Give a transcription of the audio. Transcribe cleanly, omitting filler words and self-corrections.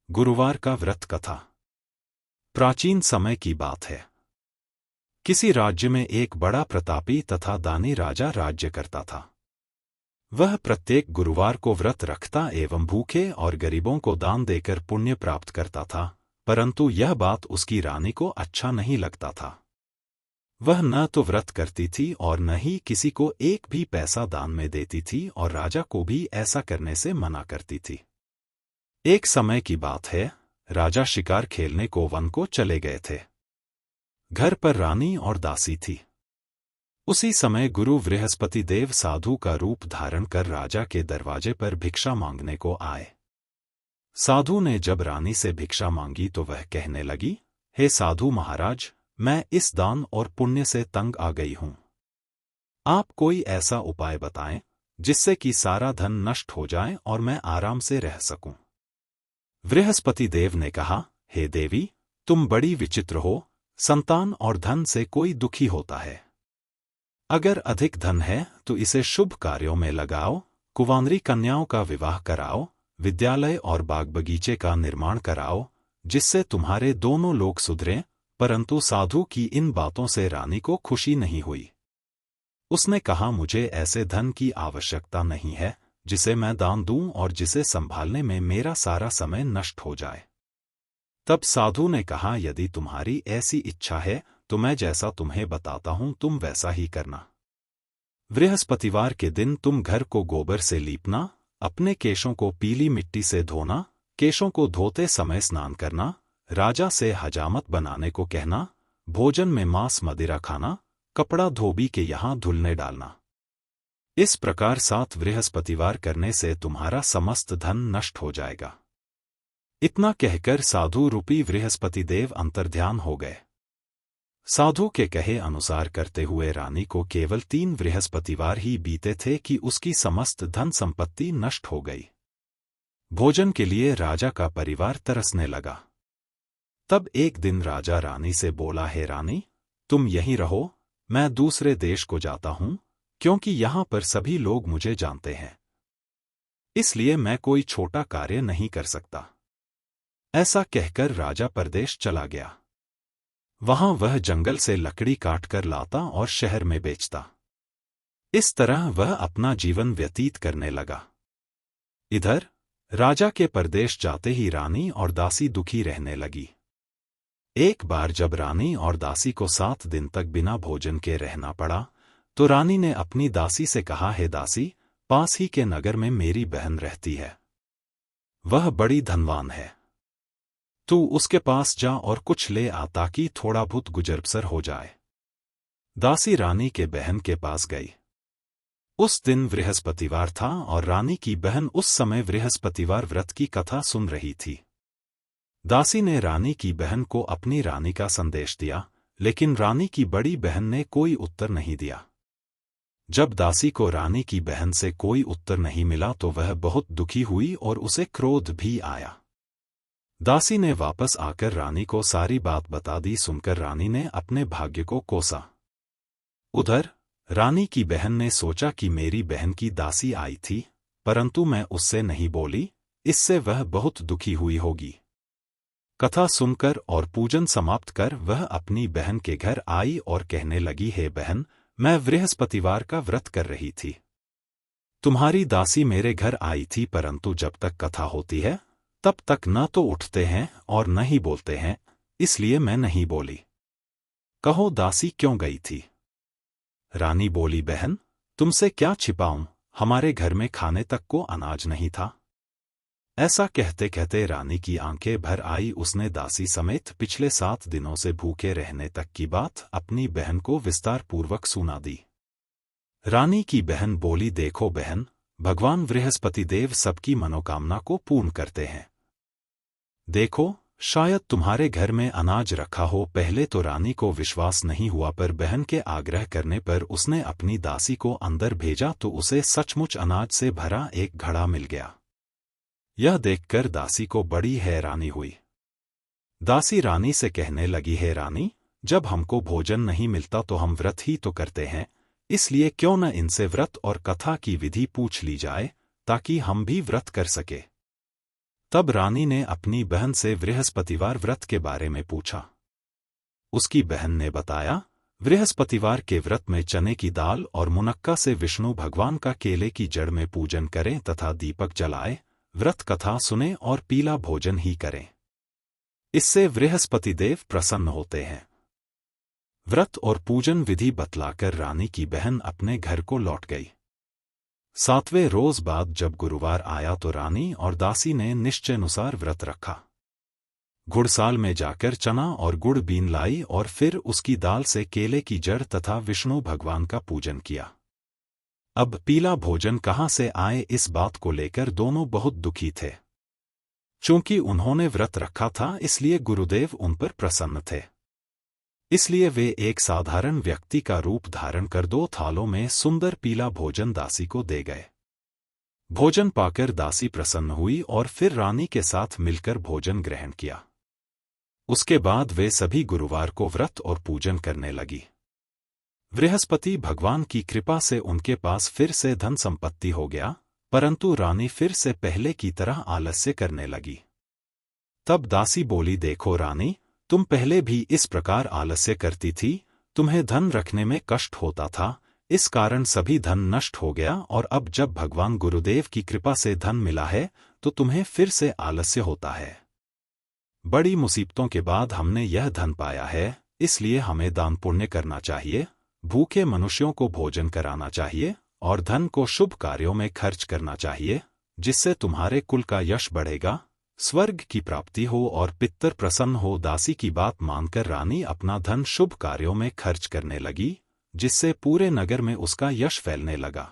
गुरुवार का व्रत कथा। प्राचीन समय की बात है। किसी राज्य में एक बड़ा प्रतापी तथा दानी राजा राज्य करता था। वह प्रत्येक गुरुवार को व्रत रखता एवं भूखे और गरीबों को दान देकर पुण्य प्राप्त करता था, परंतु यह बात उसकी रानी को अच्छा नहीं लगता था। वह न तो व्रत करती थी और न ही किसी को एक भी पैसा दान में देती थी और राजा को भी ऐसा करने से मना करती थी। एक समय की बात है, राजा शिकार खेलने को वन को चले गए थे। घर पर रानी और दासी थी। उसी समय गुरु बृहस्पति देव साधु का रूप धारण कर राजा के दरवाजे पर भिक्षा मांगने को आए। साधु ने जब रानी से भिक्षा मांगी तो वह कहने लगी, हे साधु महाराज, मैं इस दान और पुण्य से तंग आ गई हूं। आप कोई ऐसा उपाय बताएं जिससे कि सारा धन नष्ट हो जाए और मैं आराम से रह सकूं। बृहस्पति देव ने कहा, हे देवी, तुम बड़ी विचित्र हो। संतान और धन से कोई दुखी होता है। अगर अधिक धन है तो इसे शुभ कार्यों में लगाओ, कुंवारी कन्याओं का विवाह कराओ, विद्यालय और बाग बगीचे का निर्माण कराओ, जिससे तुम्हारे दोनों लोग सुधरें। परंतु साधु की इन बातों से रानी को खुशी नहीं हुई। उसने कहा, मुझे ऐसे धन की आवश्यकता नहीं है जिसे मैं दान दूं और जिसे संभालने में मेरा सारा समय नष्ट हो जाए। तब साधु ने कहा, यदि तुम्हारी ऐसी इच्छा है तो मैं जैसा तुम्हें बताता हूं तुम वैसा ही करना। बृहस्पतिवार के दिन तुम घर को गोबर से लीपना, अपने केशों को पीली मिट्टी से धोना, केशों को धोते समय स्नान करना, राजा से हजामत बनाने को कहना, भोजन में मांस मदिरा खाना, कपड़ा धोबी के यहाँ धुलने डालना। इस प्रकार 7 बृहस्पतिवार करने से तुम्हारा समस्त धन नष्ट हो जाएगा। इतना कहकर साधु रूपी बृहस्पति देव अंतर्ध्यान हो गए। साधु के कहे अनुसार करते हुए रानी को केवल 3 बृहस्पतिवार ही बीते थे कि उसकी समस्त धन संपत्ति नष्ट हो गई। भोजन के लिए राजा का परिवार तरसने लगा। तब एक दिन राजा रानी से बोला, हे रानी, तुम यहीं रहो, मैं दूसरे देश को जाता हूं, क्योंकि यहां पर सभी लोग मुझे जानते हैं। इसलिए मैं कोई छोटा कार्य नहीं कर सकता। ऐसा कहकर राजा परदेश चला गया। वहां वह जंगल से लकड़ी काट कर लाता और शहर में बेचता। इस तरह वह अपना जीवन व्यतीत करने लगा। इधर राजा के परदेश जाते ही रानी और दासी दुखी रहने लगी। एक बार जब रानी और दासी को 7 दिन तक बिना भोजन के रहना पड़ा तो रानी ने अपनी दासी से कहा, हे दासी, पास ही के नगर में मेरी बहन रहती है। वह बड़ी धनवान है। तू उसके पास जा और कुछ ले आ ताकि थोड़ा बहुत गुजर बसर हो जाए। दासी रानी के बहन के पास गई। उस दिन बृहस्पतिवार था और रानी की बहन उस समय बृहस्पतिवार व्रत की कथा सुन रही थी। दासी ने रानी की बहन को अपनी रानी का संदेश दिया, लेकिन रानी की बड़ी बहन ने कोई उत्तर नहीं दिया। जब दासी को रानी की बहन से कोई उत्तर नहीं मिला तो वह बहुत दुखी हुई और उसे क्रोध भी आया। दासी ने वापस आकर रानी को सारी बात बता दी। सुनकर रानी ने अपने भाग्य को कोसा। उधर रानी की बहन ने सोचा कि मेरी बहन की दासी आई थी, परंतु मैं उससे नहीं बोली, इससे वह बहुत दुखी हुई होगी। कथा सुनकर और पूजन समाप्त कर वह अपनी बहन के घर आई और कहने लगी, हे बहन, मैं बृहस्पतिवार का व्रत कर रही थी। तुम्हारी दासी मेरे घर आई थी, परंतु जब तक कथा होती है तब तक न तो उठते हैं और न ही बोलते हैं, इसलिए मैं नहीं बोली। कहो दासी क्यों गई थी? रानी बोली, बहन, तुमसे क्या छिपाऊं, हमारे घर में खाने तक को अनाज नहीं था। ऐसा कहते कहते रानी की आंखें भर आई। उसने दासी समेत पिछले 7 दिनों से भूखे रहने तक की बात अपनी बहन को विस्तार पूर्वक सुना दी। रानी की बहन बोली, देखो बहन, भगवान बृहस्पति देव सबकी मनोकामना को पूर्ण करते हैं। देखो, शायद तुम्हारे घर में अनाज रखा हो। पहले तो रानी को विश्वास नहीं हुआ, पर बहन के आग्रह करने पर उसने अपनी दासी को अंदर भेजा तो उसे सचमुच अनाज से भरा एक घड़ा मिल गया। यह देखकर दासी को बड़ी हैरानी हुई। दासी रानी से कहने लगी, हे रानी, जब हमको भोजन नहीं मिलता तो हम व्रत ही तो करते हैं, इसलिए क्यों न इनसे व्रत और कथा की विधि पूछ ली जाए ताकि हम भी व्रत कर सके। तब रानी ने अपनी बहन से बृहस्पतिवार व्रत के बारे में पूछा। उसकी बहन ने बताया, बृहस्पतिवार के व्रत में चने की दाल और मुनक्का से विष्णु भगवान का केले की जड़ में पूजन करें तथा दीपक जलाएं, व्रत कथा सुने और पीला भोजन ही करें। इससे बृहस्पति देव प्रसन्न होते हैं। व्रत और पूजन विधि बतलाकर रानी की बहन अपने घर को लौट गई। 7वें रोज बाद जब गुरुवार आया तो रानी और दासी ने निश्चयानुसार व्रत रखा। घुड़साल में जाकर चना और गुड़ बीन लाई और फिर उसकी दाल से केले की जड़ तथा विष्णु भगवान का पूजन किया। अब पीला भोजन कहाँ से आए, इस बात को लेकर दोनों बहुत दुखी थे। चूंकि उन्होंने व्रत रखा था इसलिए गुरुदेव उन पर प्रसन्न थे। इसलिए वे एक साधारण व्यक्ति का रूप धारण कर 2 थालों में सुंदर पीला भोजन दासी को दे गए। भोजन पाकर दासी प्रसन्न हुई और फिर रानी के साथ मिलकर भोजन ग्रहण किया। उसके बाद वे सभी गुरुवार को व्रत और पूजन करने लगी। बृहस्पति भगवान की कृपा से उनके पास फिर से धन संपत्ति हो गया, परंतु रानी फिर से पहले की तरह आलस्य करने लगी। तब दासी बोली, देखो रानी, तुम पहले भी इस प्रकार आलस्य करती थी, तुम्हें धन रखने में कष्ट होता था, इस कारण सभी धन नष्ट हो गया और अब जब भगवान गुरुदेव की कृपा से धन मिला है तो तुम्हें फिर से आलस्य होता है। बड़ी मुसीबतों के बाद हमने यह धन पाया है, इसलिए हमें दान पुण्य करना चाहिए, भूखे मनुष्यों को भोजन कराना चाहिए और धन को शुभ कार्यों में खर्च करना चाहिए, जिससे तुम्हारे कुल का यश बढ़ेगा, स्वर्ग की प्राप्ति हो और पितर प्रसन्न हो। दासी की बात मानकर रानी अपना धन शुभ कार्यों में खर्च करने लगी, जिससे पूरे नगर में उसका यश फैलने लगा।